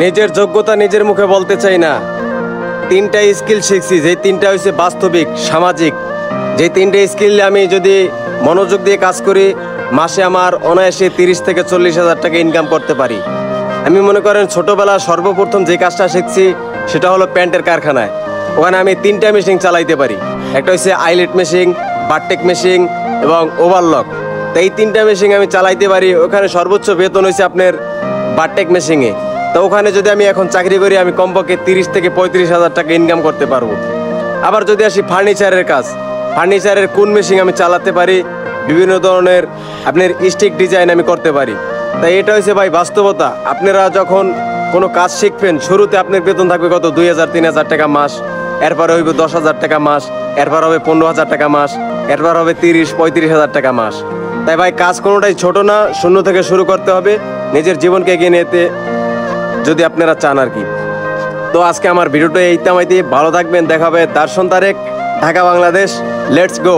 নিজের যোগ্যতা নিজের মুখে বলতে চাই না। তিনটা স্কিল শিখছি, যে তিনটা হচ্ছে বাস্তবিক সামাজিক। যে তিনটে স্কিল আমি যদি মনোযোগ দিয়ে কাজ করি, মাসে আমার অনায়াসে 30 থেকে 40 হাজার টাকা ইনকাম করতে পারি। আমি মনে করেন ছোটোবেলা সর্বপ্রথম যে কাজটা শিখছি সেটা হলো প্যান্টের কারখানায়। ওখানে আমি তিনটা মেশিন চালাইতে পারি। একটা হচ্ছে আইলেট মেশিন, বারটেক মেশিন এবং ওভারলক। তো এই তিনটা মেশিন আমি চালাইতে পারি। ওখানে সর্বোচ্চ বেতন হয়েছে আপনার বারটেক মেশিনে। তো ওখানে যদি আমি এখন চাকরি করি, আমি কমপক্ষে 30 থেকে 35 হাজার টাকা ইনকাম করতে পারবো। আবার যদি আসি ফার্নিচারের কাজ, ফার্নিচারের কোন মেশিন আমি চালাতে পারি, বিভিন্ন ধরনের আপনার স্টিক ডিজাইন আমি করতে পারি। তাই এটা হচ্ছে ভাই বাস্তবতা। আপনারা যখন কোনো কাজ শিখবেন, শুরুতে আপনার বেতন থাকবে কত 2000-3000 টাকা মাস, এরপরে হইবে 10,000 টাকা মাস, এরপর হবে 15,000 টাকা মাস, এরপর হবে 30-35 হাজার টাকা মাস। তাই ভাই কাজ কোনোটাই ছোট না, শূন্য থেকে শুরু করতে হবে নিজের জীবনকে এগিয়ে নিতে, যদি আপনারা চান আর কি। তো আজকে আমার ভিডিওটা এই তামাইতে, ভালো থাকবেন। দেখা হবে দার্শন তারেক, ঢাকা বাংলাদেশ। লেটস গো।